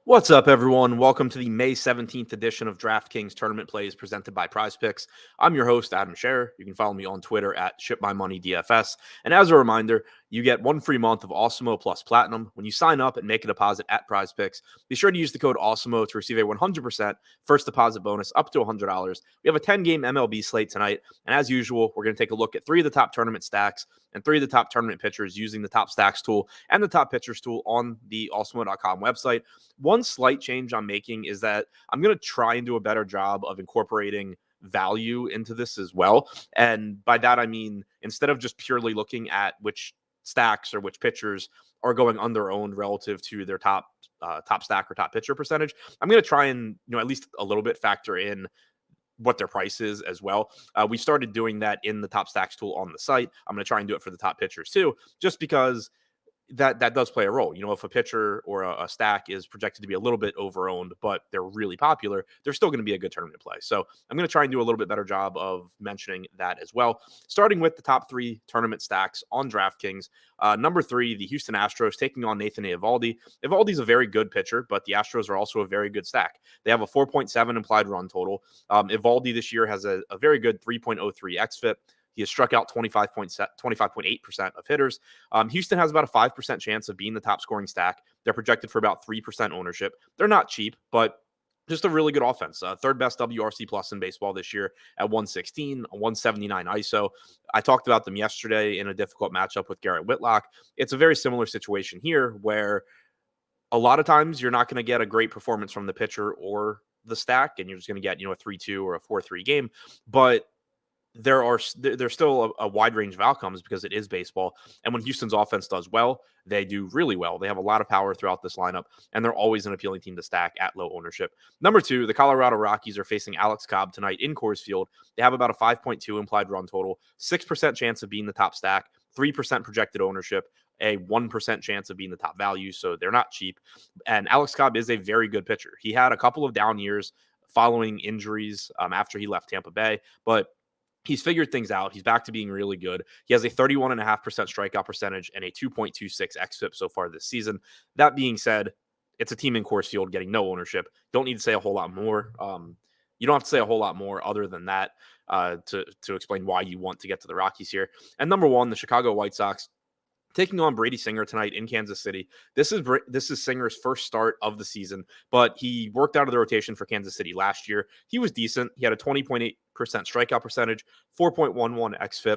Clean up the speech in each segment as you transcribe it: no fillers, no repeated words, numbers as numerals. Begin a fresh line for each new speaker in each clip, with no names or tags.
What's up, everyone? Welcome to the May 17th edition of DraftKings Tournament Plays presented by PrizePicks. I'm your host, Adam Scherer. You can follow me on Twitter at ShipMyMoneyDFS. And as a reminder, you get one free month of Awesemo plus Platinum when you sign up and make a deposit at PrizePicks. Be sure to use the code Awesemo to receive a 100% first deposit bonus up to $100. We have a 10-game MLB slate tonight. And as usual, we're going to take a look at three of the top tournament stacks and three of the top tournament pitchers using the top stacks tool and the top pitchers tool on the Awesemo.com website. One slight change I'm making is that I'm going to try and do a better job of incorporating value into this as well. And by that, I mean, instead of just purely looking at which stacks or which pitchers are going underowned relative to their top stack or top pitcher percentage, I'm going to try and, at least a little bit factor in what their price is as well. We started doing that in the top stacks tool on the site. I'm going to try and do it for the top pitchers too, just because that does play a role. If a pitcher or a stack is projected to be a little bit overowned, but they're really popular, they're still going to be a good tournament play. So I'm going to try and do a little bit better job of mentioning that as well. Starting with the top three tournament stacks on DraftKings. Number three, the Houston Astros taking on Nathan Eovaldi. Eovaldi's a very good pitcher, but the Astros are also a very good stack. They have a 4.7 implied run total. Eovaldi this year has a very good 3.03 xFIP. He has struck out 25.8% of hitters. Houston has about a 5% chance of being the top scoring stack. They're projected for about 3% ownership. They're not cheap, but just a really good offense. Third best WRC plus in baseball this year at 116, 179 ISO. I talked about them yesterday in a difficult matchup with Garrett Whitlock. It's a very similar situation here where a lot of times you're not going to get a great performance from the pitcher or the stack, and you're just going to get, a 3-2 or a 4-3 game. But there's still a wide range of outcomes because it is baseball. And when Houston's offense does well, they do really well. They have a lot of power throughout this lineup, and they're always an appealing team to stack at low ownership. Number two, the Colorado Rockies are facing Alex Cobb tonight in Coors Field. They have about a 5.2 implied run total, 6% chance of being the top stack, 3% projected ownership, a 1% chance of being the top value. So they're not cheap. And Alex Cobb is a very good pitcher. He had a couple of down years following injuries after he left Tampa Bay, but he's figured things out. He's back to being really good. He has a 31.5% strikeout percentage and a 2.26 xFIP so far this season. That being said, it's a team in Coors Field getting no ownership. Don't need to say a whole lot more. You don't have to say a whole lot more other than that to explain why you want to get to the Rockies here. And number one, the Chicago White Sox taking on Brady Singer tonight in Kansas City. This is Singer's first start of the season, but he worked out of the rotation for Kansas City last year. He was decent. He had a 20.8% strikeout percentage, 4.11 xFIP.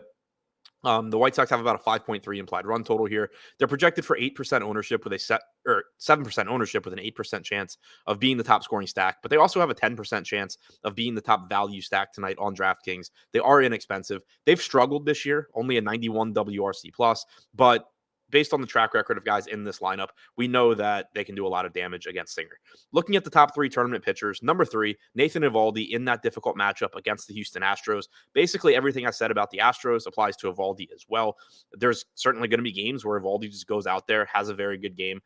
The White Sox have about a 5.3 implied run total here. They're projected for 8% ownership with 7% ownership with an 8% chance of being the top scoring stack, but they also have a 10% chance of being the top value stack tonight on DraftKings. They are inexpensive. They've struggled this year, only a 91 WRC plus, but based on the track record of guys in this lineup, we know that they can do a lot of damage against Singer. Looking at the top three tournament pitchers, number three, Nathan Eovaldi in that difficult matchup against the Houston Astros. Basically, everything I said about the Astros applies to Eovaldi as well. There's certainly going to be games where Eovaldi just goes out there, has a very good game.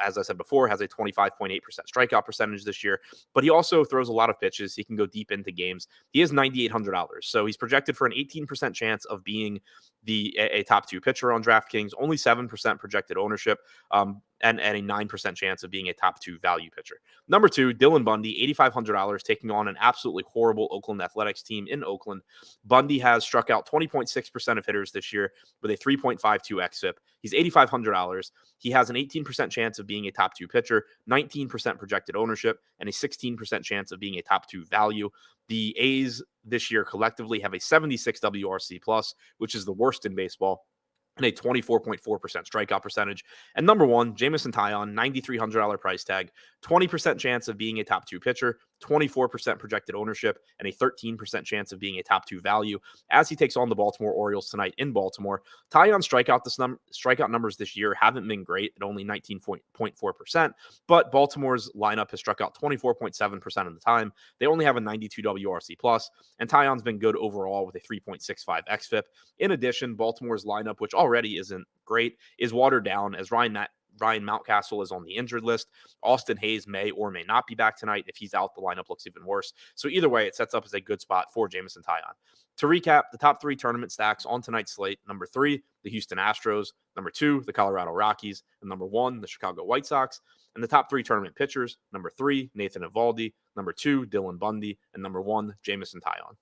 As I said before, has a 25.8% strikeout percentage this year, but he also throws a lot of pitches. He can go deep into games. He is $9,800, so he's projected for an 18% chance of being a top two pitcher on DraftKings, only 7% projected ownership, and a 9% chance of being a top two value pitcher. Number two, Dylan Bundy, $8,500, taking on an absolutely horrible Oakland Athletics team in Oakland. Bundy has struck out 20.6% of hitters this year with a 3.52 xFIP. He's $8,500. He has an 18% chance of being a top two pitcher, 19% projected ownership, and a 16% chance of being a top two value. The A's this year collectively have a 76 WRC plus, which is the worst in baseball, and a 24.4% strikeout percentage. And number one, Jameson Taillon, $9,300 price tag, 20% chance of being a top two pitcher, 24% projected ownership, and a 13% chance of being a top two value as he takes on the Baltimore Orioles tonight in Baltimore. Taillon's strikeout numbers this year haven't been great at only 19.4%, but Baltimore's lineup has struck out 24.7% of the time. They only have a 92 WRC plus, and Taillon's been good overall with a 3.65 xFIP. In addition, Baltimore's lineup, which already isn't great, is watered down as Ryan Mountcastle is on the injured list. Austin Hayes may or may not be back tonight. If he's out, the lineup looks even worse. So either way, it sets up as a good spot for Jameson Taillon. To recap, the top three tournament stacks on tonight's slate: number three, the Houston Astros; number two, the Colorado Rockies; and number one, the Chicago White Sox. And the top 3 tournament pitchers: number 3, Nathan Eovaldi; number 2, Dylan Bundy; and number 1, Jamison Tyone.